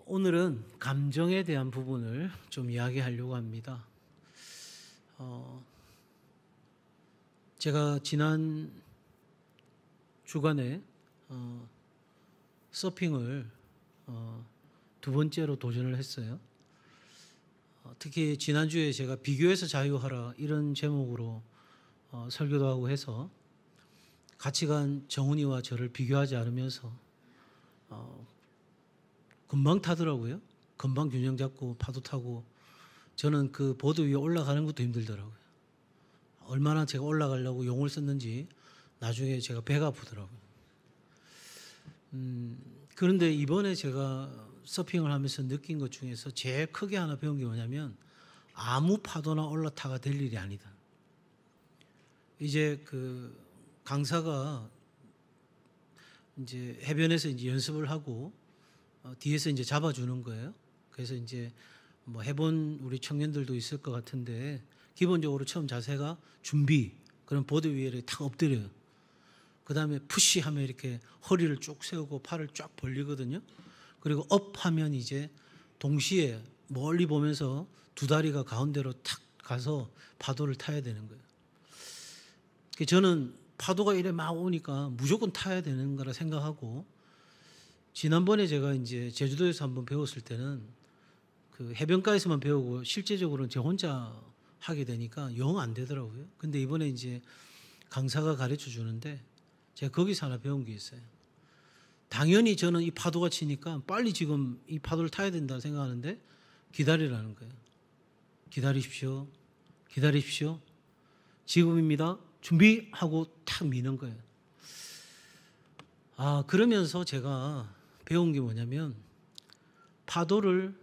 오늘은 감정에 대한 부분을 좀 이야기하려고 합니다. 제가 지난 주간에 서핑을 두 번째로 도전을 했어요. 특히 지난주에 제가 비교해서 자유하라 이런 제목으로 설교도 하고 해서 같이 간 정훈이와 저를 비교하지 않으면서 금방 타더라고요. 금방 균형 잡고 파도 타고 저는 그 보드 위에 올라가는 것도 힘들더라고요. 얼마나 제가 올라가려고 용을 썼는지 나중에 제가 배가 아프더라고요. 그런데 이번에 제가 서핑을 하면서 느낀 것 중에서 제일 크게 하나 배운 게 뭐냐면 아무 파도나 올라타가 될 일이 아니다. 이제 그 강사가 이제 해변에서 이제 연습을 하고 뒤에서 이제 잡아주는 거예요. 그래서 이제 뭐 해본 우리 청년들도 있을 것 같은데 기본적으로 처음 자세가 준비, 그럼 보드 위에 탁 엎드려요. 그 다음에 푸시 하면 이렇게 허리를 쭉 세우고 팔을 쫙 벌리거든요. 그리고 업 하면 이제 동시에 멀리 보면서 두 다리가 가운데로 탁 가서 파도를 타야 되는 거예요. 저는 파도가 이래 막 오니까 무조건 타야 되는 거라 생각하고, 지난번에 제가 이제 제주도에서 한번 배웠을 때는 그 해변가에서만 배우고 실제적으로는 제 혼자 하게 되니까 영 안 되더라고요. 근데 이번에 이제 강사가 가르쳐 주는데 제가 거기서 하나 배운 게 있어요. 당연히 저는 이 파도가 치니까 빨리 지금 이 파도를 타야 된다 생각하는데 기다리라는 거예요. 기다리십시오. 기다리십시오. 지금입니다. 준비하고 탁 미는 거예요. 그러면서 제가 배운 게 뭐냐면 파도를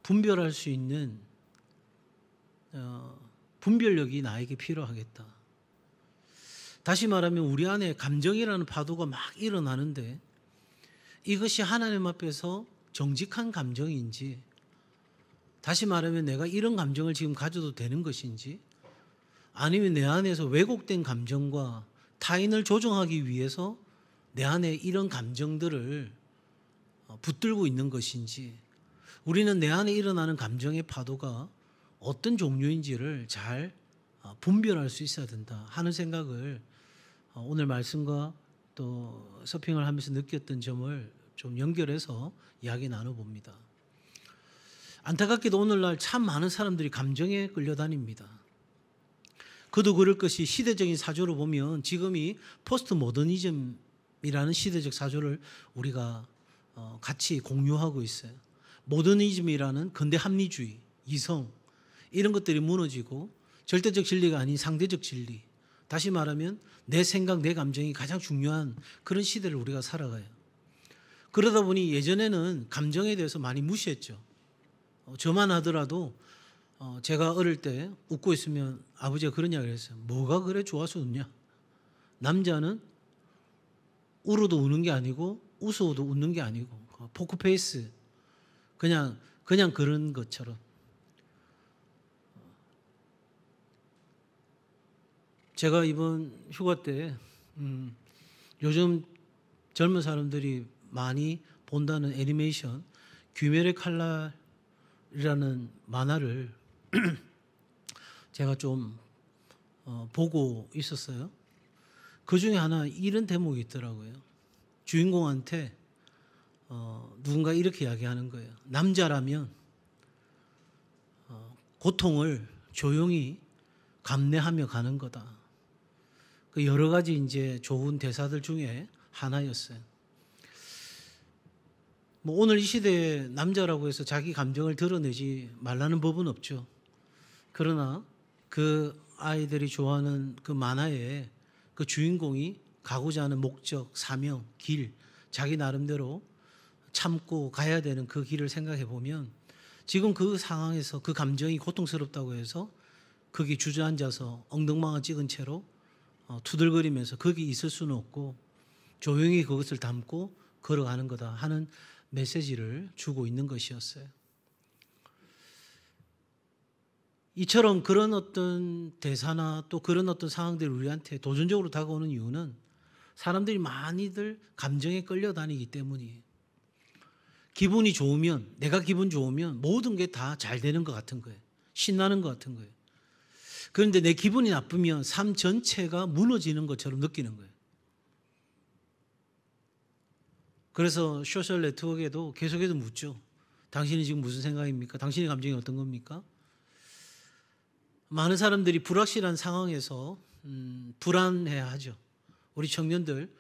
분별할 수 있는 분별력이 나에게 필요하겠다. 다시 말하면 우리 안에 감정이라는 파도가 막 일어나는데 이것이 하나님 앞에서 정직한 감정인지, 다시 말하면 내가 이런 감정을 지금 가져도 되는 것인지, 아니면 내 안에서 왜곡된 감정과 타인을 조정하기 위해서 내 안에 이런 감정들을 붙들고 있는 것인지, 우리는 내 안에 일어나는 감정의 파도가 어떤 종류인지를 잘 분별할 수 있어야 된다 하는 생각을 오늘 말씀과 또 서핑을 하면서 느꼈던 점을 좀 연결해서 이야기 나눠봅니다. 안타깝게도 오늘날 참 많은 사람들이 감정에 끌려다닙니다. 그도 그럴 것이 시대적인 사조로 보면 지금이 포스트 모더니즘이라는 시대적 사조를 우리가 같이 공유하고 있어요. 모더니즘이라는 근대 합리주의, 이성 이런 것들이 무너지고 절대적 진리가 아닌 상대적 진리, 다시 말하면 내 생각, 내 감정이 가장 중요한 그런 시대를 우리가 살아가요. 그러다 보니 예전에는 감정에 대해서 많이 무시했죠. 저만 하더라도 제가 어릴 때 웃고 있으면 아버지가 그런 이야기를 했어요. 뭐가 그래 좋아서 웃냐? 남자는 울어도 우는 게 아니고 웃어도 웃는 게 아니고 포크페이스, 그냥 그런 것처럼. 제가 이번 휴가 때 요즘 젊은 사람들이 많이 본다는 애니메이션 귀멸의 칼날이라는 만화를 제가 좀 보고 있었어요. 그 중에 하나 이런 대목이 있더라고요. 주인공한테 누군가 이렇게 이야기하는 거예요. 남자라면 고통을 조용히 감내하며 가는 거다. 그 여러 가지 이제 좋은 대사들 중에 하나였어요. 오늘 이 시대에 남자라고 해서 자기 감정을 드러내지 말라는 법은 없죠. 그러나 그 아이들이 좋아하는 그 만화에 그 주인공이 가고자 하는 목적, 사명, 길, 자기 나름대로 참고 가야 되는 그 길을 생각해 보면 지금 그 상황에서 그 감정이 고통스럽다고 해서 거기 주저앉아서 엉덩방아 찍은 채로 투덜거리면서 거기 있을 수는 없고 조용히 그것을 담고 걸어가는 거다 하는 메시지를 주고 있는 것이었어요. 이처럼 그런 어떤 대사나 또 그런 어떤 상황들이 우리한테 도전적으로 다가오는 이유는 사람들이 많이들 감정에 끌려다니기 때문이에요. 기분이 좋으면, 내가 기분 좋으면 모든 게 다 잘 되는 것 같은 거예요. 신나는 것 같은 거예요. 그런데 내 기분이 나쁘면 삶 전체가 무너지는 것처럼 느끼는 거예요. 그래서 소셜 네트워크에도 계속해서 묻죠. 당신이 지금 무슨 생각입니까? 당신의 감정이 어떤 겁니까? 많은 사람들이 불확실한 상황에서 불안해하죠. 우리 청년들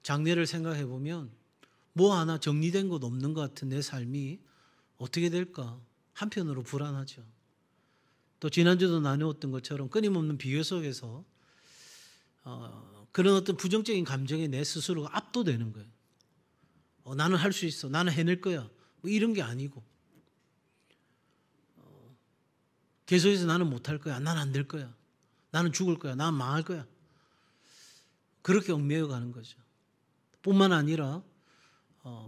장래를 생각해 보면 뭐 하나 정리된 것 없는 것 같은 내 삶이 어떻게 될까? 한편으로 불안하죠. 또 지난주도 나누었던 것처럼 끊임없는 비교 속에서 그런 어떤 부정적인 감정에 내 스스로가 압도되는 거예요. 나는 할 수 있어. 나는 해낼 거야. 뭐 이런 게 아니고 계속해서 나는 못할 거야. 나는 안 될 거야. 나는 죽을 거야. 나는 망할 거야. 그렇게 얽매여 가는 거죠. 뿐만 아니라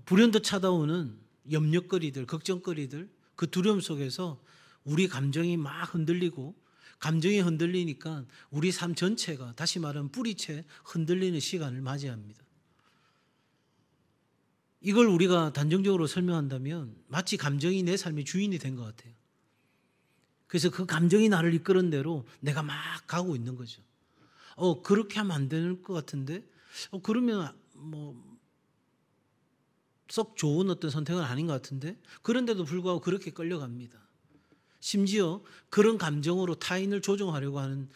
불현듯 찾아오는 염려거리들, 걱정거리들, 그 두려움 속에서 우리 감정이 막 흔들리고 감정이 흔들리니까 우리 삶 전체가 다시 말하면 뿌리채 흔들리는 시간을 맞이합니다. 이걸 우리가 단정적으로 설명한다면 마치 감정이 내 삶의 주인이 된 것 같아요. 그래서 그 감정이 나를 이끄는 대로 내가 막 가고 있는 거죠. 그렇게 하면 안 되는 것 같은데 그러면 뭐 썩 좋은 어떤 선택은 아닌 것 같은데 그런데도 불구하고 그렇게 끌려갑니다. 심지어 그런 감정으로 타인을 조종하려고 하는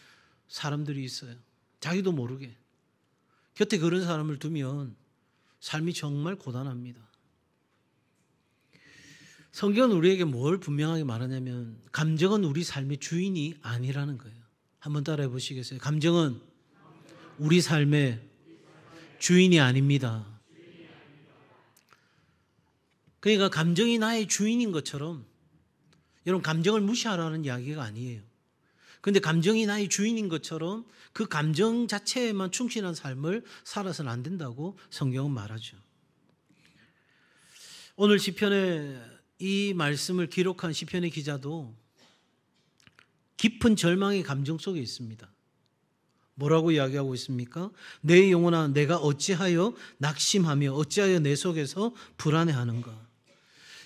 사람들이 있어요. 자기도 모르게. 곁에 그런 사람을 두면 삶이 정말 고단합니다. 성경은 우리에게 뭘 분명하게 말하냐면 감정은 우리 삶의 주인이 아니라는 거예요. 한번 따라해 보시겠어요? 감정은 우리 삶의 주인이 아닙니다. 그러니까 감정이 나의 주인인 것처럼 여러분 감정을 무시하라는 이야기가 아니에요. 그런데 감정이 나의 주인인 것처럼 그 감정 자체에만 충실한 삶을 살아서는 안 된다고 성경은 말하죠. 오늘 시편에 이 말씀을 기록한 시편의 기자도 깊은 절망의 감정 속에 있습니다. 뭐라고 이야기하고 있습니까? 내 영혼아 내가 어찌하여 낙심하며 어찌하여 내 속에서 불안해하는가.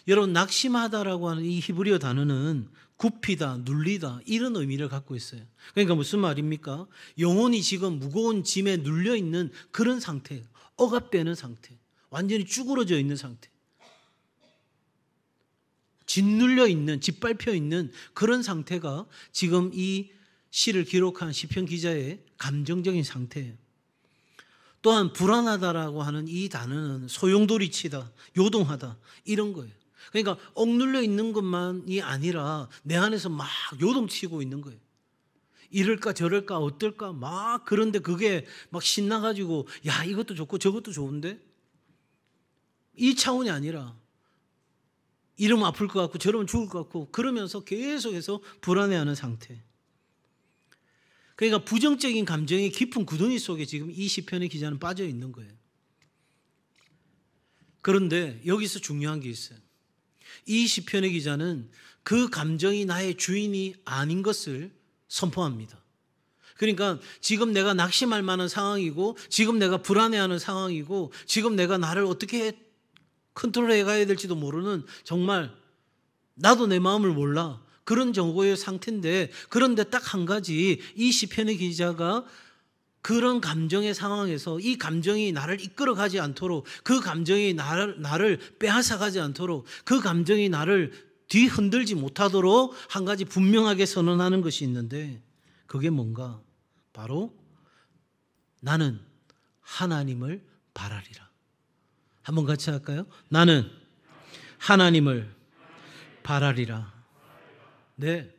여러분 낙심하다라고 하는 이 히브리어 단어는 굽히다, 눌리다 이런 의미를 갖고 있어요. 그러니까 무슨 말입니까? 영혼이 지금 무거운 짐에 눌려있는 그런 상태, 억압되는 상태, 완전히 쭈그러져 있는 상태, 짓눌려 있는, 짓밟혀 있는 그런 상태가 지금 이 시를 기록한 시편 기자의 감정적인 상태예요. 또한 불안하다라고 하는 이 단어는 소용돌이치다, 요동하다 이런 거예요. 그러니까 억눌려 있는 것만이 아니라 내 안에서 막 요동치고 있는 거예요. 이럴까 저럴까 어떨까 막 그런데 그게 막 신나가지고 야 이것도 좋고 저것도 좋은데 이 차원이 아니라 이러면 아플 것 같고 저러면 죽을 것 같고 그러면서 계속해서 불안해하는 상태. 그러니까 부정적인 감정의 깊은 구덩이 속에 지금 이 시편의 기자는 빠져 있는 거예요. 그런데 여기서 중요한 게 있어요. 이 시편의 기자는 그 감정이 나의 주인이 아닌 것을 선포합니다. 그러니까 지금 내가 낙심할 만한 상황이고 지금 내가 불안해하는 상황이고 지금 내가 나를 어떻게 컨트롤해 가야 될지도 모르는 정말 나도 내 마음을 몰라 그런 정도의 상태인데 그런데 딱 한 가지 이 시편의 기자가 그런 감정의 상황에서 이 감정이 나를 이끌어가지 않도록 그 감정이 나를 빼앗아가지 않도록 그 감정이 나를 뒤흔들지 못하도록 한 가지 분명하게 선언하는 것이 있는데 그게 뭔가 바로 나는 하나님을 바라리라. 한번 같이 할까요? 나는 하나님을 바라리라. 네.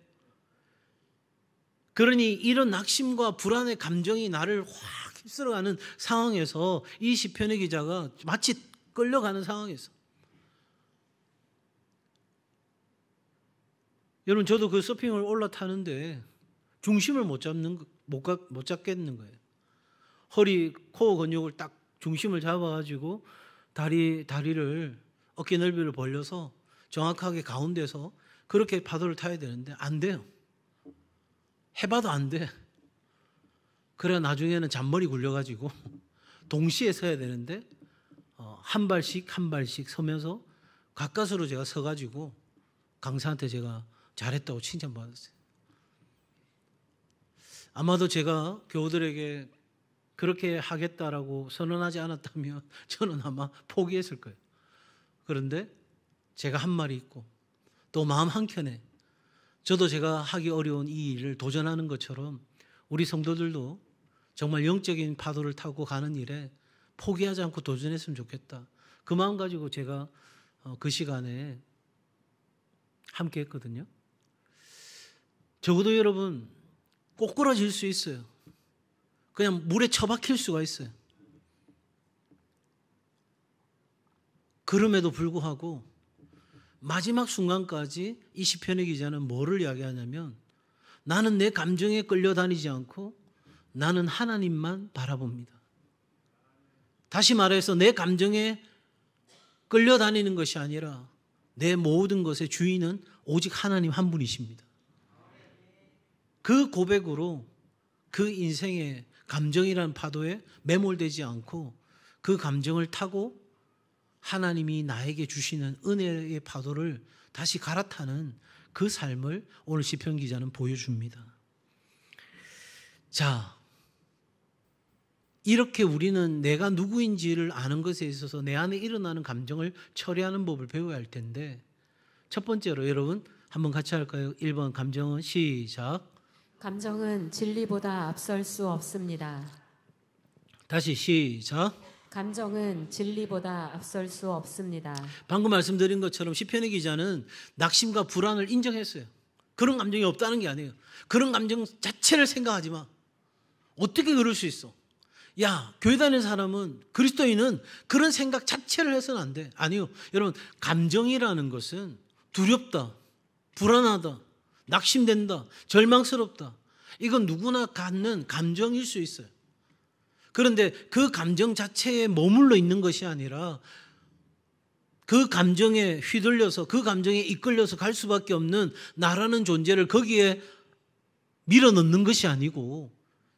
그러니 이런 낙심과 불안의 감정이 나를 확 휩쓸어가는 상황에서 이 시편의 기자가 마치 끌려가는 상황에서 여러분 저도 그 서핑을 올라타는데 중심을 못 잡겠는 거예요. 허리 코어 근육을 딱 중심을 잡아가지고 다리를 어깨 넓이를 벌려서 정확하게 가운데서 그렇게 파도를 타야 되는데 안 돼요. 해봐도 안 돼. 그래야 나중에는 잔머리 굴려가지고 동시에 서야 되는데 한 발씩 한 발씩 서면서 가까스로 제가 서가지고 강사한테 제가 잘했다고 칭찬받았어요. 아마도 제가 교우들에게 그렇게 하겠다라고 선언하지 않았다면 저는 아마 포기했을 거예요. 그런데 제가 한 말이 있고 또 마음 한켠에 저도 제가 하기 어려운 이 일을 도전하는 것처럼 우리 성도들도 정말 영적인 파도를 타고 가는 일에 포기하지 않고 도전했으면 좋겠다. 그 마음 가지고 제가 그 시간에 함께 했거든요. 적어도 여러분 꼬꾸라질 수 있어요. 그냥 물에 처박힐 수가 있어요. 그럼에도 불구하고 마지막 순간까지 이 시편의 기자는 뭐를 이야기하냐면 나는 내 감정에 끌려다니지 않고 나는 하나님만 바라봅니다. 다시 말해서 내 감정에 끌려다니는 것이 아니라 내 모든 것의 주인은 오직 하나님 한 분이십니다. 그 고백으로 그 인생의 감정이라는 파도에 매몰되지 않고 그 감정을 타고 하나님이 나에게 주시는 은혜의 파도를 다시 갈아타는 그 삶을 오늘 시편 기자는 보여줍니다. 자, 이렇게 우리는 내가 누구인지를 아는 것에 있어서 내 안에 일어나는 감정을 처리하는 법을 배워야 할 텐데, 첫 번째로 여러분 한번 같이 할까요? 1번 감정은 시작. 감정은 진리보다 앞설 수 없습니다. 다시 시작. 감정은 진리보다 앞설 수 없습니다. 방금 말씀드린 것처럼 시편의 기자는 낙심과 불안을 인정했어요. 그런 감정이 없다는 게 아니에요. 그런 감정 자체를 생각하지 마. 어떻게 그럴 수 있어? 야, 교회 다니는 사람은, 그리스도인은 그런 생각 자체를 해서는 안 돼. 아니요. 여러분, 감정이라는 것은 두렵다, 불안하다, 낙심된다, 절망스럽다. 이건 누구나 갖는 감정일 수 있어요. 그런데 그 감정 자체에 머물러 있는 것이 아니라 그 감정에 휘둘려서 그 감정에 이끌려서 갈 수밖에 없는 나라는 존재를 거기에 밀어넣는 것이 아니고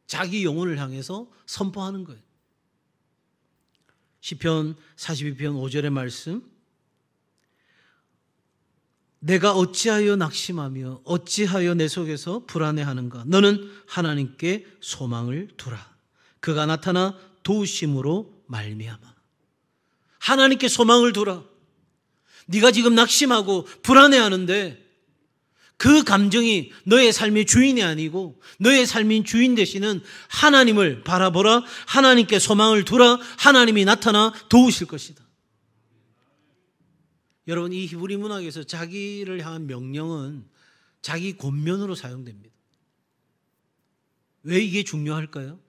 자기 영혼을 향해서 선포하는 거예요. 시편 42편 5절의 말씀, 내가 어찌하여 낙심하며 어찌하여 내 속에서 불안해하는가? 너는 하나님께 소망을 두라. 그가 나타나 도우심으로 말미암아. 하나님께 소망을 두라. 네가 지금 낙심하고 불안해하는데 그 감정이 너의 삶의 주인이 아니고 너의 삶인 주인 되시는 하나님을 바라보라. 하나님께 소망을 두라. 하나님이 나타나 도우실 것이다. 여러분, 이 히브리 문학에서 자기를 향한 명령은 자기 권면으로 사용됩니다. 왜 이게 중요할까요?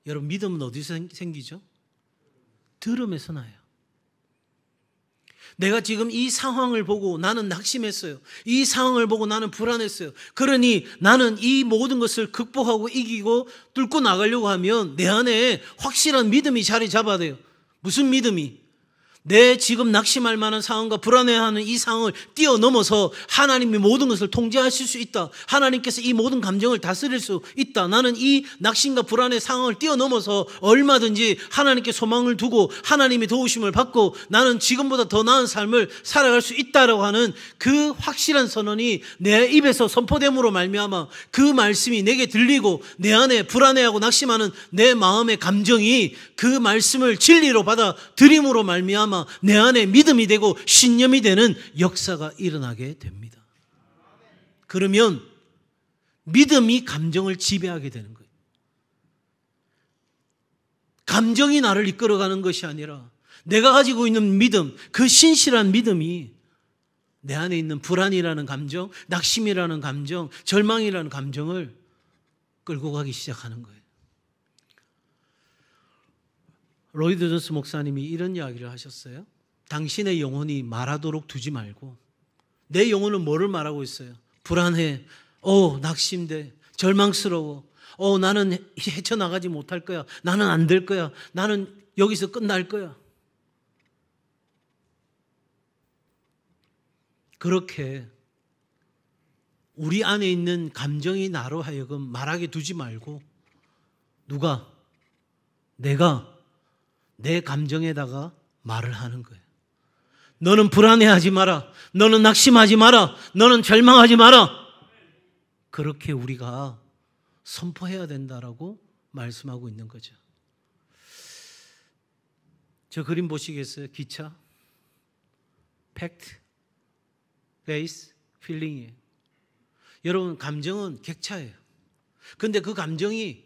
여러분, 믿음은 어디서 생기죠? 들음에서 나요. 내가 지금 이 상황을 보고 나는 낙심했어요. 이 상황을 보고 나는 불안했어요. 그러니 나는 이 모든 것을 극복하고 이기고 뚫고 나가려고 하면 내 안에 확실한 믿음이 자리 잡아야 돼요. 무슨 믿음이? 내 지금 낙심할 만한 상황과 불안해하는 이 상황을 뛰어넘어서 하나님이 모든 것을 통제하실 수 있다. 하나님께서 이 모든 감정을 다스릴 수 있다. 나는 이 낙심과 불안의 상황을 뛰어넘어서 얼마든지 하나님께 소망을 두고 하나님의 도우심을 받고 나는 지금보다 더 나은 삶을 살아갈 수 있다라고 하는 그 확실한 선언이 내 입에서 선포됨으로 말미암아 그 말씀이 내게 들리고 내 안에 불안해하고 낙심하는 내 마음의 감정이 그 말씀을 진리로 받아들임으로 말미암아 내 안에 믿음이 되고 신념이 되는 역사가 일어나게 됩니다. 그러면 믿음이 감정을 지배하게 되는 거예요. 감정이 나를 이끌어가는 것이 아니라 내가 가지고 있는 믿음, 그 신실한 믿음이 내 안에 있는 불안이라는 감정, 낙심이라는 감정, 절망이라는 감정을 끌고 가기 시작하는 거예요. 로이드 존스 목사님이 이런 이야기를 하셨어요. 당신의 영혼이 말하도록 두지 말고, 내 영혼은 뭐를 말하고 있어요? 불안해, 낙심돼, 절망스러워, 나는 헤쳐나가지 못할 거야, 나는 안 될 거야, 나는 여기서 끝날 거야. 그렇게 우리 안에 있는 감정이 나로 하여금 말하게 두지 말고 내가 내 감정에다가 말을 하는 거예요. 너는 불안해하지 마라. 너는 낙심하지 마라. 너는 절망하지 마라. 그렇게 우리가 선포해야 된다라고 말씀하고 있는 거죠. 저 그림 보시겠어요? 기차. 팩트, 베이스, 필링이에요. 여러분, 감정은 객차예요. 그런데 그 감정이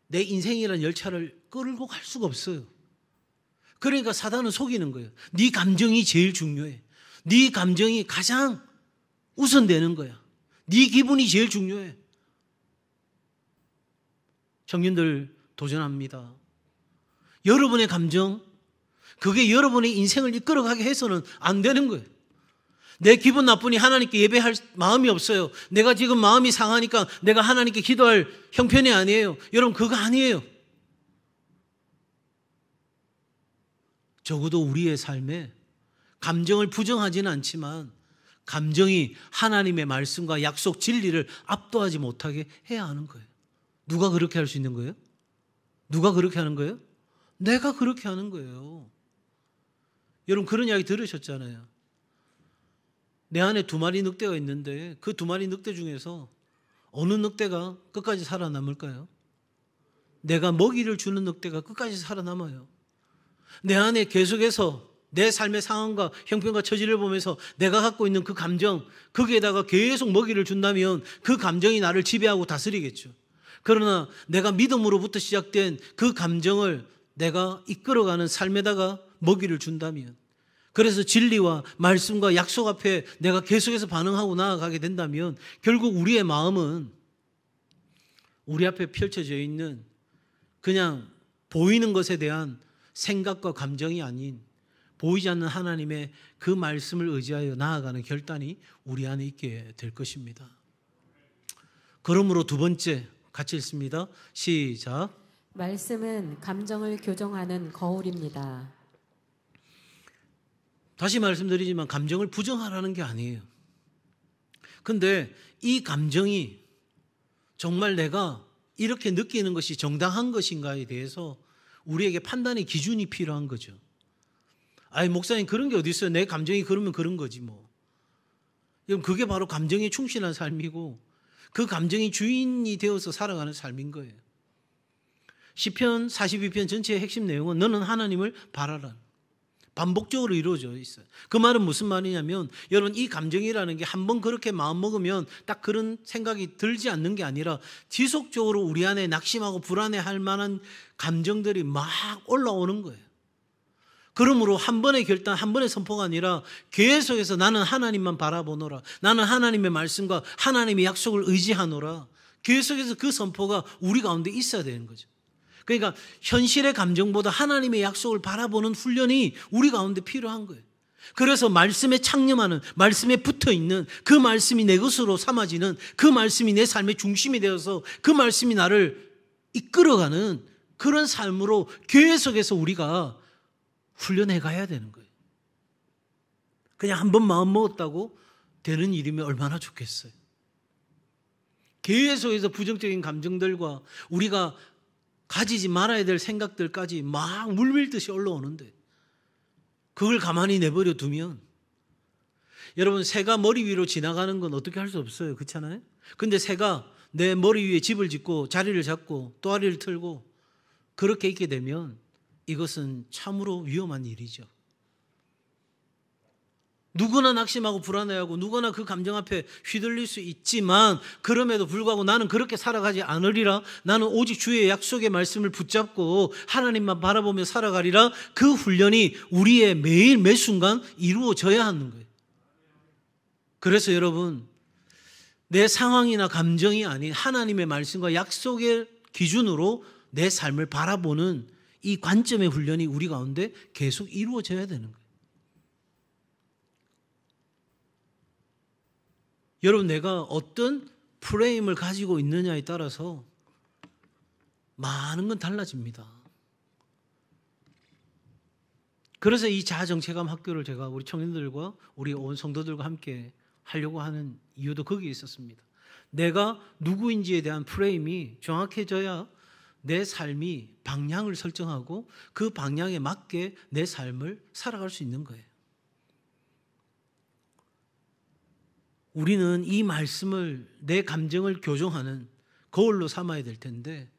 내 인생이라는 열차를 끌고 갈 수가 없어요. 그러니까 사단은 속이는 거예요. 네 감정이 제일 중요해. 네 감정이 가장 우선되는 거야. 네 기분이 제일 중요해. 청년들 도전합니다. 여러분의 감정, 그게 여러분의 인생을 이끌어가게 해서는 안 되는 거예요. 내 기분 나쁘니 하나님께 예배할 마음이 없어요. 내가 지금 마음이 상하니까 내가 하나님께 기도할 형편이 아니에요. 여러분, 그거 아니에요. 적어도 우리의 삶에 감정을 부정하지는 않지만 감정이 하나님의 말씀과 약속 진리를 압도하지 못하게 해야 하는 거예요. 누가 그렇게 할 수 있는 거예요? 누가 그렇게 하는 거예요? 내가 그렇게 하는 거예요. 여러분, 그런 이야기 들으셨잖아요. 내 안에 2마리 늑대가 있는데 그 2마리 늑대 중에서 어느 늑대가 끝까지 살아남을까요? 내가 먹이를 주는 늑대가 끝까지 살아남아요. 내 안에 계속해서 내 삶의 상황과 형편과 처지를 보면서 내가 갖고 있는 그 감정, 거기에다가 계속 먹이를 준다면 그 감정이 나를 지배하고 다스리겠죠. 그러나 내가 믿음으로부터 시작된 그 감정을 내가 이끌어가는 삶에다가 먹이를 준다면, 그래서 진리와 말씀과 약속 앞에 내가 계속해서 반응하고 나아가게 된다면 결국 우리의 마음은 우리 앞에 펼쳐져 있는 그냥 보이는 것에 대한 생각과 감정이 아닌 보이지 않는 하나님의 그 말씀을 의지하여 나아가는 결단이 우리 안에 있게 될 것입니다. 그러므로 2번째, 같이 읽습니다. 시작. 말씀은 감정을 교정하는 거울입니다. 다시 말씀드리지만 감정을 부정하라는 게 아니에요. 근데 이 감정이 정말 내가 이렇게 느끼는 것이 정당한 것인가에 대해서 우리에게 판단의 기준이 필요한 거죠. 아니, 목사님, 그런 게 어디 있어요? 내 감정이 그러면 그런 거지 뭐. 그게 바로 감정에 충실한 삶이고 그 감정이 주인이 되어서 살아가는 삶인 거예요. 시편 42편 전체의 핵심 내용은 너는 하나님을 바라라. 반복적으로 이루어져 있어요. 그 말은 무슨 말이냐면, 여러분, 이 감정이라는 게 한번 그렇게 마음먹으면 딱 그런 생각이 들지 않는 게 아니라 지속적으로 우리 안에 낙심하고 불안해할 만한 감정들이 막 올라오는 거예요. 그러므로 한 번의 결단, 한 번의 선포가 아니라 계속해서 나는 하나님만 바라보노라, 나는 하나님의 말씀과 하나님의 약속을 의지하노라, 계속해서 그 선포가 우리 가운데 있어야 되는 거죠. 그러니까 현실의 감정보다 하나님의 약속을 바라보는 훈련이 우리 가운데 필요한 거예요. 그래서 말씀에 창념하는, 말씀에 붙어있는, 그 말씀이 내 것으로 삼아지는, 그 말씀이 내 삶의 중심이 되어서 그 말씀이 나를 이끌어가는 그런 삶으로 계속해서 우리가 훈련해 가야 되는 거예요. 그냥 한 번 마음 먹었다고 되는 일이면 얼마나 좋겠어요. 계속해서 부정적인 감정들과 우리가 가지지 말아야 될 생각들까지 막 물밀듯이 올라오는데 그걸 가만히 내버려 두면, 여러분, 새가 머리 위로 지나가는 건 어떻게 할 수 없어요. 그렇잖아요? 근데 새가 내 머리 위에 집을 짓고 자리를 잡고 또아리를 틀고 그렇게 있게 되면 이것은 참으로 위험한 일이죠. 누구나 낙심하고 불안해하고 누구나 그 감정 앞에 휘둘릴 수 있지만 그럼에도 불구하고 나는 그렇게 살아가지 않으리라, 나는 오직 주의 약속의 말씀을 붙잡고 하나님만 바라보며 살아가리라, 그 훈련이 우리의 매일 매순간 이루어져야 하는 거예요. 그래서 여러분, 내 상황이나 감정이 아닌 하나님의 말씀과 약속의 기준으로 내 삶을 바라보는 이 관점의 훈련이 우리 가운데 계속 이루어져야 되는 거예요. 여러분, 내가 어떤 프레임을 가지고 있느냐에 따라서 많은 건 달라집니다. 그래서 이 자아정체감 학교를 제가 우리 청년들과 우리 온 성도들과 함께 하려고 하는 이유도 거기에 있었습니다. 내가 누구인지에 대한 프레임이 정확해져야 내 삶이 방향을 설정하고 그 방향에 맞게 내 삶을 살아갈 수 있는 거예요. 우리는 이 말씀을 내 감정을 교정하는 거울로 삼아야 될 텐데,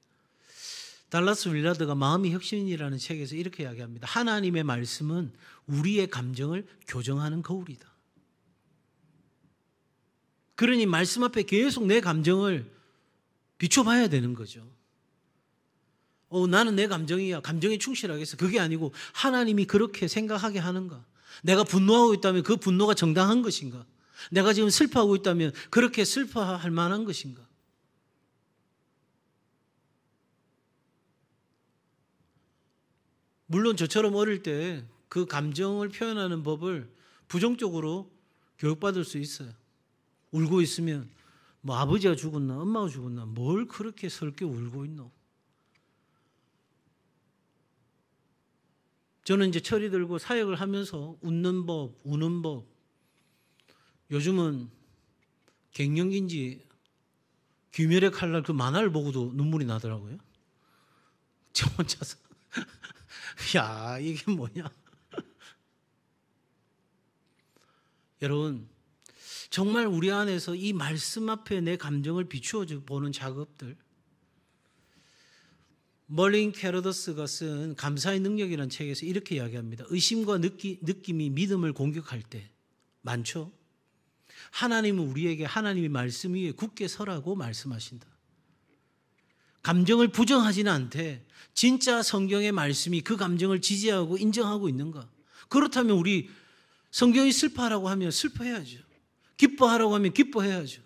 달라스 윌라드가 마음이 혁신이라는 책에서 이렇게 이야기합니다. 하나님의 말씀은 우리의 감정을 교정하는 거울이다. 그러니 말씀 앞에 계속 내 감정을 비춰봐야 되는 거죠. 나는 내 감정이야. 감정에 충실하겠어. 그게 아니고 하나님이 그렇게 생각하게 하는가? 내가 분노하고 있다면 그 분노가 정당한 것인가? 내가 지금 슬퍼하고 있다면 그렇게 슬퍼할 만한 것인가? 물론 저처럼 어릴 때 그 감정을 표현하는 법을 부정적으로 교육받을 수 있어요. 울고 있으면 뭐 아버지가 죽었나 엄마가 죽었나 뭘 그렇게 설교 울고 있노? 저는 이제 철이 들고 사역을 하면서 웃는 법, 우는 법, 요즘은 갱년기인지 귀멸의 칼날 그 만화를 보고도 눈물이 나더라고요. 저 혼자서 야 이게 뭐냐. 여러분 정말 우리 안에서 이 말씀 앞에 내 감정을 비추어 보는 작업들, 멀린 캐러더스가 쓴 감사의 능력이라는 책에서 이렇게 이야기합니다. 의심과 느낌이 믿음을 공격할 때 많죠. 하나님은 우리에게 하나님의 말씀 위에 굳게 서라고 말씀하신다. 감정을 부정하지는 않되 진짜 성경의 말씀이 그 감정을 지지하고 인정하고 있는가? 그렇다면 우리 성경이 슬퍼하라고 하면 슬퍼해야죠. 기뻐하라고 하면 기뻐해야죠.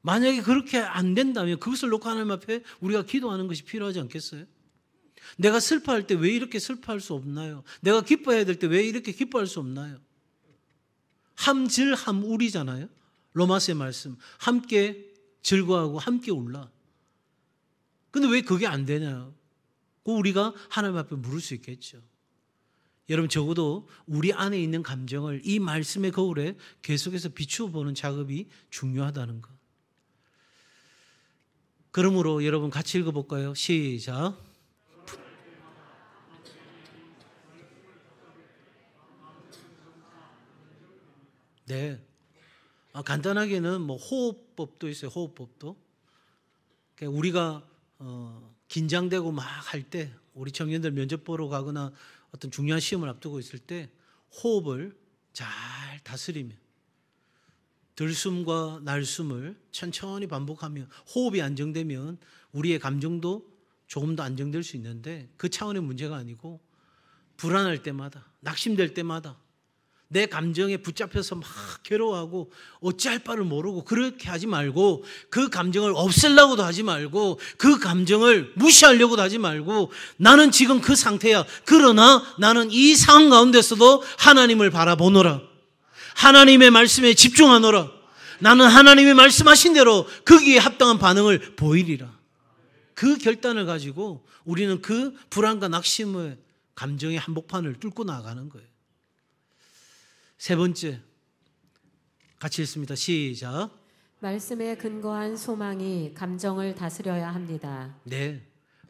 만약에 그렇게 안 된다면 그것을 놓고 하나님 앞에 우리가 기도하는 것이 필요하지 않겠어요? 내가 슬퍼할 때 왜 이렇게 슬퍼할 수 없나요? 내가 기뻐해야 될 때 왜 이렇게 기뻐할 수 없나요? 함질함울이잖아요. 로마서의 말씀. 함께 즐거워하고 함께 울라. 근데 왜 그게 안 되냐? 우리가 하나님 앞에 물을 수 있겠죠. 여러분 적어도 우리 안에 있는 감정을 이 말씀의 거울에 계속해서 비추어 보는 작업이 중요하다는 것. 그러므로 여러분 같이 읽어볼까요? 시작. 네. 간단하게는 뭐 호흡법도 있어요. 호흡법도. 그러니까 우리가 긴장되고 막 할 때, 우리 청년들 면접 보러 가거나 어떤 중요한 시험을 앞두고 있을 때 호흡을 잘 다스리면, 들숨과 날숨을 천천히 반복하면 호흡이 안정되면 우리의 감정도 조금 더 안정될 수 있는데, 그 차원의 문제가 아니고 불안할 때마다, 낙심될 때마다 내 감정에 붙잡혀서 막 괴로워하고 어찌할 바를 모르고 그렇게 하지 말고, 그 감정을 없애려고도 하지 말고, 그 감정을 무시하려고도 하지 말고, 나는 지금 그 상태야. 그러나 나는 이 상황 가운데서도 하나님을 바라보노라. 하나님의 말씀에 집중하노라. 나는 하나님이 말씀하신 대로 거기에 합당한 반응을 보이리라. 그 결단을 가지고 우리는 그 불안과 낙심의 감정의 한복판을 뚫고 나가는 거예요. 세 번째, 같이 읽습니다. 시작. 말씀에 근거한 소망이 감정을 다스려야 합니다. 네,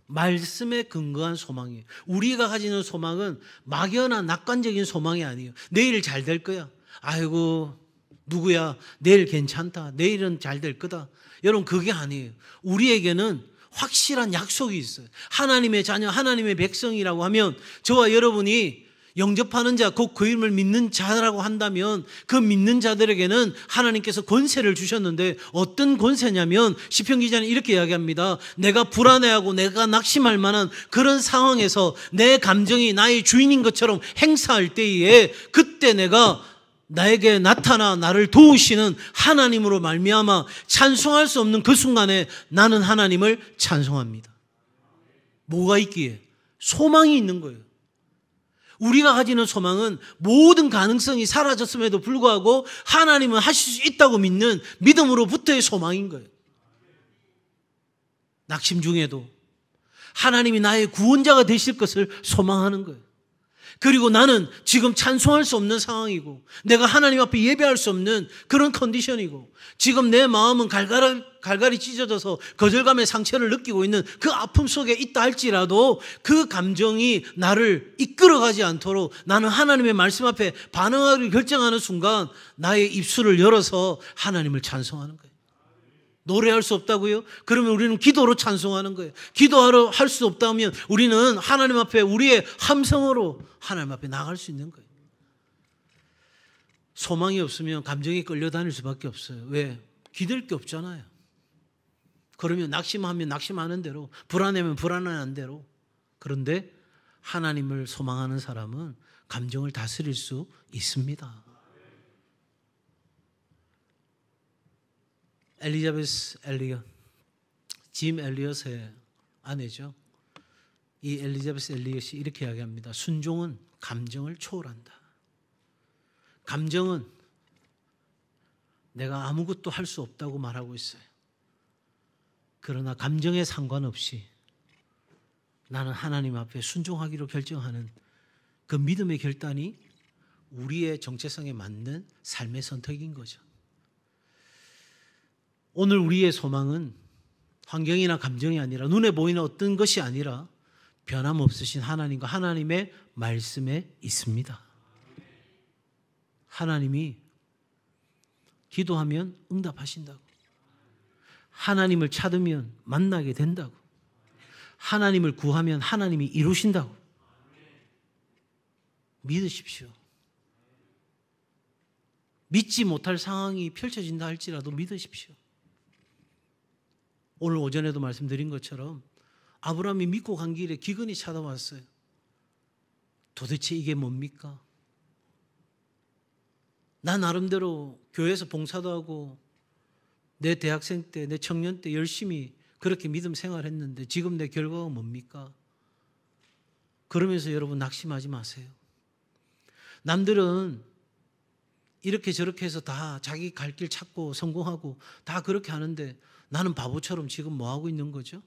말씀에 근거한 소망이에요. 우리가 가지는 소망은 막연한 낙관적인 소망이 아니에요. 내일 잘 될 거야. 아이고 누구야, 내일 괜찮다, 내일은 잘 될 거다. 여러분 그게 아니에요. 우리에게는 확실한 약속이 있어요. 하나님의 자녀, 하나님의 백성이라고 하면, 저와 여러분이 영접하는 자, 곧 그 이름을 믿는 자라고 한다면 그 믿는 자들에게는 하나님께서 권세를 주셨는데, 어떤 권세냐면 시편 기자는 이렇게 이야기합니다. 내가 불안해하고 내가 낙심할 만한 그런 상황에서 내 감정이 나의 주인인 것처럼 행사할 때에, 그때 내가 나에게 나타나 나를 도우시는 하나님으로 말미암아 찬송할 수 없는 그 순간에 나는 하나님을 찬송합니다. 뭐가 있기에? 소망이 있는 거예요. 우리가 가지는 소망은 모든 가능성이 사라졌음에도 불구하고 하나님은 하실 수 있다고 믿는 믿음으로부터의 소망인 거예요. 낙심 중에도 하나님이 나의 구원자가 되실 것을 소망하는 거예요. 그리고 나는 지금 찬송할 수 없는 상황이고 내가 하나님 앞에 예배할 수 없는 그런 컨디션이고 지금 내 마음은 갈갈이 찢어져서 거절감의 상처를 느끼고 있는 그 아픔 속에 있다 할지라도 그 감정이 나를 이끌어가지 않도록 나는 하나님의 말씀 앞에 반응하기를 결정하는 순간 나의 입술을 열어서 하나님을 찬송하는 거예요. 노래할 수 없다고요? 그러면 우리는 기도로 찬송하는 거예요. 기도하러 할 수 없다면 우리는 하나님 앞에 우리의 함성으로 하나님 앞에 나갈 수 있는 거예요. 소망이 없으면 감정이 끌려다닐 수밖에 없어요. 왜? 기댈 게 없잖아요. 그러면 낙심하면 낙심하는 대로, 불안하면 불안한 대로. 그런데 하나님을 소망하는 사람은 감정을 다스릴 수 있습니다. 엘리자베스 엘리엇, 짐 엘리엇의 아내죠. 이 엘리자베스 엘리엇이 이렇게 이야기합니다. 순종은 감정을 초월한다. 감정은 내가 아무것도 할 수 없다고 말하고 있어요. 그러나 감정에 상관없이 나는 하나님 앞에 순종하기로 결정하는 그 믿음의 결단이 우리의 정체성에 맞는 삶의 선택인 거죠. 오늘 우리의 소망은 환경이나 감정이 아니라 눈에 보이는 어떤 것이 아니라 변함없으신 하나님과 하나님의 말씀에 있습니다. 하나님이 기도하면 응답하신다고. 하나님을 찾으면 만나게 된다고. 하나님을 구하면 하나님이 이루신다고. 믿으십시오. 믿지 못할 상황이 펼쳐진다 할지라도 믿으십시오. 오늘 오전에도 말씀드린 것처럼 아브라함이 믿고 간 길에 기근이 찾아왔어요. 도대체 이게 뭡니까? 나 나름대로 교회에서 봉사도 하고 내 대학생 때, 내 청년 때 열심히 그렇게 믿음 생활했는데 지금 내 결과가 뭡니까? 그러면서 여러분 낙심하지 마세요. 남들은 이렇게 저렇게 해서 다 자기 갈 길 찾고 성공하고 다 그렇게 하는데 나는 바보처럼 지금 뭐 하고 있는 거죠?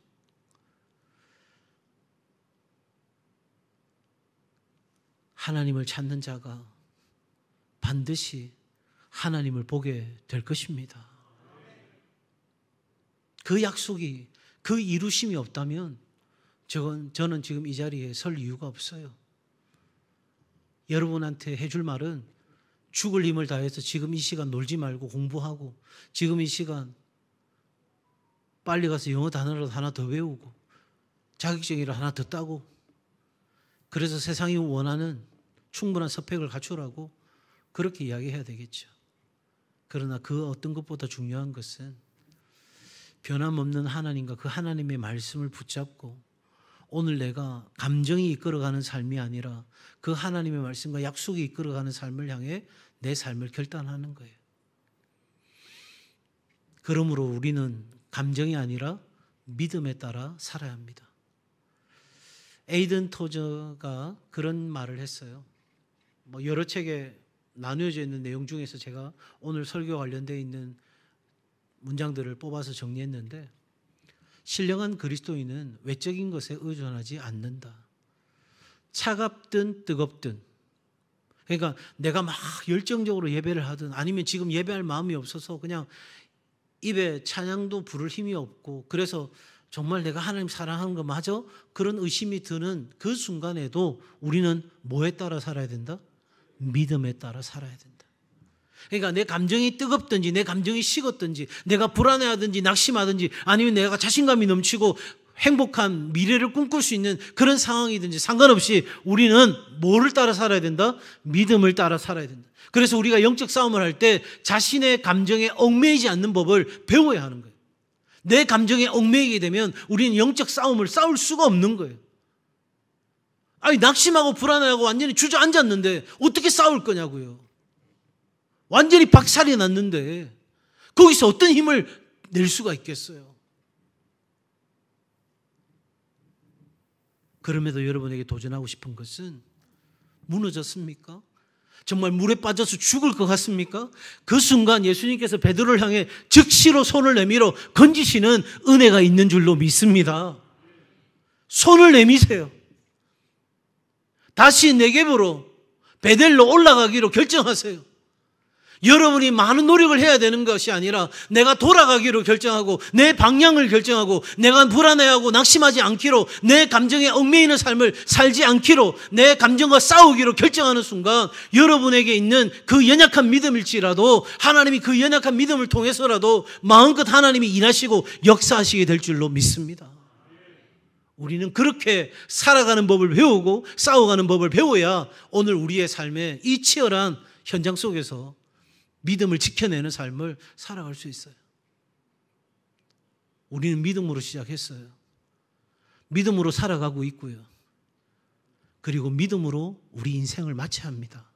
하나님을 찾는 자가 반드시 하나님을 보게 될 것입니다. 그 약속이, 그 이루심이 없다면 저는 지금 이 자리에 설 이유가 없어요. 여러분한테 해줄 말은 죽을 힘을 다해서 지금 이 시간 놀지 말고 공부하고 지금 이 시간 빨리 가서 영어 단어라도 하나 더 외우고 자격증이라도 하나 더 따고 그래서 세상이 원하는 충분한 스펙을 갖추라고 그렇게 이야기해야 되겠죠. 그러나 그 어떤 것보다 중요한 것은 변함없는 하나님과 그 하나님의 말씀을 붙잡고 오늘 내가 감정이 이끌어가는 삶이 아니라 그 하나님의 말씀과 약속이 이끌어가는 삶을 향해 내 삶을 결단하는 거예요. 그러므로 우리는 감정이 아니라 믿음에 따라 살아야 합니다. 에이든 토저가 그런 말을 했어요. 여러 책에 나누어져 있는 내용 중에서 제가 오늘 설교 관련되어 있는 문장들을 뽑아서 정리했는데 신령한 그리스도인은 외적인 것에 의존하지 않는다. 차갑든 뜨겁든 그러니까 내가 막 열정적으로 예배를 하든 아니면 지금 예배할 마음이 없어서 그냥 입에 찬양도 부를 힘이 없고 그래서 정말 내가 하나님 사랑하는 거 맞아? 그런 의심이 드는 그 순간에도 우리는 뭐에 따라 살아야 된다? 믿음에 따라 살아야 된다. 그러니까 내 감정이 뜨겁든지 내 감정이 식었든지 내가 불안해하든지 낙심하든지 아니면 내가 자신감이 넘치고 행복한 미래를 꿈꿀 수 있는 그런 상황이든지 상관없이 우리는 뭐를 따라 살아야 된다? 믿음을 따라 살아야 된다. 그래서 우리가 영적 싸움을 할 때 자신의 감정에 얽매이지 않는 법을 배워야 하는 거예요. 내 감정에 얽매이게 되면 우리는 영적 싸움을 싸울 수가 없는 거예요. 아니 낙심하고 불안해하고 완전히 주저앉았는데 어떻게 싸울 거냐고요. 완전히 박살이 났는데 거기서 어떤 힘을 낼 수가 있겠어요. 그럼에도 여러분에게 도전하고 싶은 것은 무너졌습니까? 정말 물에 빠져서 죽을 것 같습니까? 그 순간 예수님께서 베드로를 향해 즉시로 손을 내밀어 건지시는 은혜가 있는 줄로 믿습니다. 손을 내미세요. 다시 네겝으로 베델로 올라가기로 결정하세요. 여러분이 많은 노력을 해야 되는 것이 아니라 내가 돌아가기로 결정하고 내 방향을 결정하고 내가 불안해하고 낙심하지 않기로 내 감정에 얽매이는 삶을 살지 않기로 내 감정과 싸우기로 결정하는 순간 여러분에게 있는 그 연약한 믿음일지라도 하나님이 그 연약한 믿음을 통해서라도 마음껏 하나님이 일하시고 역사하시게 될 줄로 믿습니다. 우리는 그렇게 살아가는 법을 배우고 싸워가는 법을 배워야 오늘 우리의 삶에 이 치열한 현장 속에서 믿음을 지켜내는 삶을 살아갈 수 있어요. 우리는 믿음으로 시작했어요. 믿음으로 살아가고 있고요. 그리고 믿음으로 우리 인생을 마쳐야 합니다.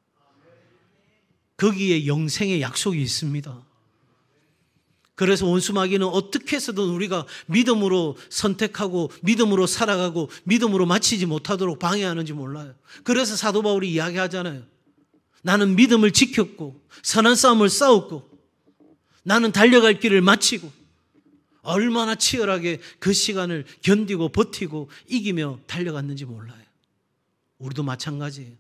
거기에 영생의 약속이 있습니다. 그래서 원수 마귀는 어떻게 해서든 우리가 믿음으로 선택하고 믿음으로 살아가고 믿음으로 마치지 못하도록 방해하는지 몰라요. 그래서 사도 바울이 이야기하잖아요. 나는 믿음을 지켰고 선한 싸움을 싸웠고 나는 달려갈 길을 마치고 얼마나 치열하게 그 시간을 견디고 버티고 이기며 달려갔는지 몰라요. 우리도 마찬가지예요.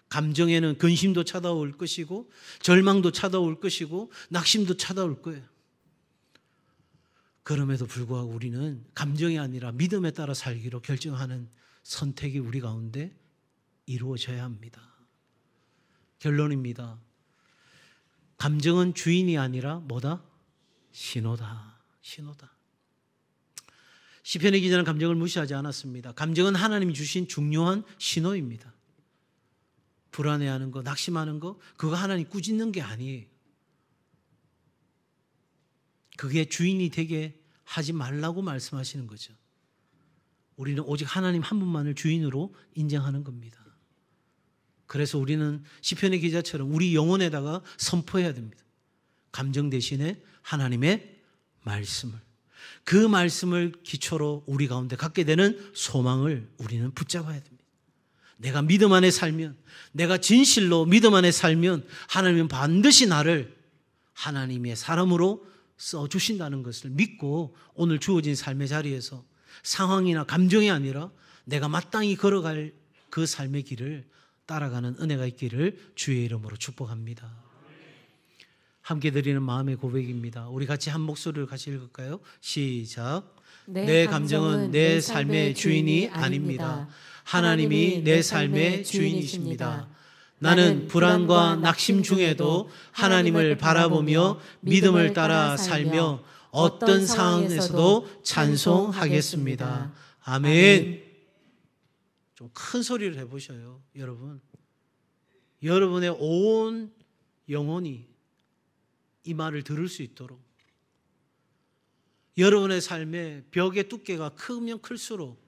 감정에는 근심도 찾아올 것이고 절망도 찾아올 것이고 낙심도 찾아올 거예요. 그럼에도 불구하고 우리는 감정이 아니라 믿음에 따라 살기로 결정하는 선택이 우리 가운데 이루어져야 합니다. 결론입니다. 감정은 주인이 아니라 뭐다? 신호다. 신호다. 시편의 기자는 감정을 무시하지 않았습니다. 감정은 하나님이 주신 중요한 신호입니다. 불안해하는 거, 낙심하는 거, 그거 하나님 꾸짖는 게 아니에요. 그게 주인이 되게 하지 말라고 말씀하시는 거죠. 우리는 오직 하나님 한 분만을 주인으로 인정하는 겁니다. 그래서 우리는 시편의 기자처럼 우리 영혼에다가 선포해야 됩니다. 감정 대신에 하나님의 말씀을, 그 말씀을 기초로 우리 가운데 갖게 되는 소망을 우리는 붙잡아야 됩니다. 내가 믿음 안에 살면, 내가 진실로 믿음 안에 살면 하나님은 반드시 나를 하나님의 사람으로 써주신다는 것을 믿고 오늘 주어진 삶의 자리에서 상황이나 감정이 아니라 내가 마땅히 걸어갈 그 삶의 길을 따라가는 은혜가 있기를 주의 이름으로 축복합니다. 함께 드리는 마음의 고백입니다. 우리 같이 한 목소리를 같이 읽을까요? 시작. 내 감정은 내 삶의 주인이 아닙니다. 하나님이 내 삶의 주인이십니다. 나는 불안과 낙심 중에도 하나님을 바라보며 믿음을 따라 살며 어떤 상황에서도 찬송하겠습니다. 아멘. 좀 큰 소리를 해보셔요, 여러분. 여러분의 온 영혼이 이 말을 들을 수 있도록 여러분의 삶의 벽의 두께가 크면 클수록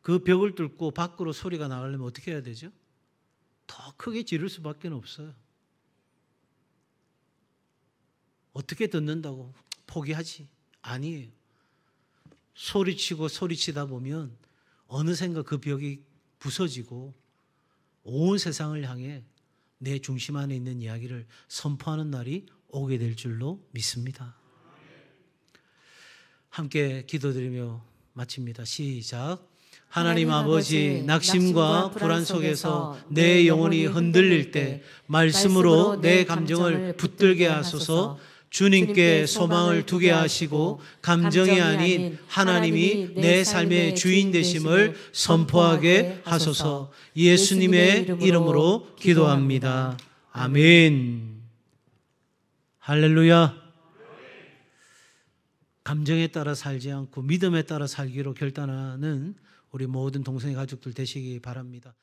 그 벽을 뚫고 밖으로 소리가 나가려면 어떻게 해야 되죠? 더 크게 지를 수밖에 없어요. 어떻게 듣는다고 포기하지? 아니에요. 소리치다 보면 어느샌가 그 벽이 부서지고 온 세상을 향해 내 중심 안에 있는 이야기를 선포하는 날이 오게 될 줄로 믿습니다. 함께 기도드리며 마칩니다. 시작. 하나님 아버지, 낙심과 불안 속에서 내 영혼이 흔들릴 때 말씀으로 내 감정을 붙들게 하소서. 주님께 소망을 두게 하시고 감정이 아닌 하나님이 내 삶의 주인 되심을 선포하게 하소서. 예수님의 이름으로 기도합니다. 아멘. 할렐루야. 감정에 따라 살지 않고 믿음에 따라 살기로 결단하는 우리 모든 동성애 가족들 되시기 바랍니다.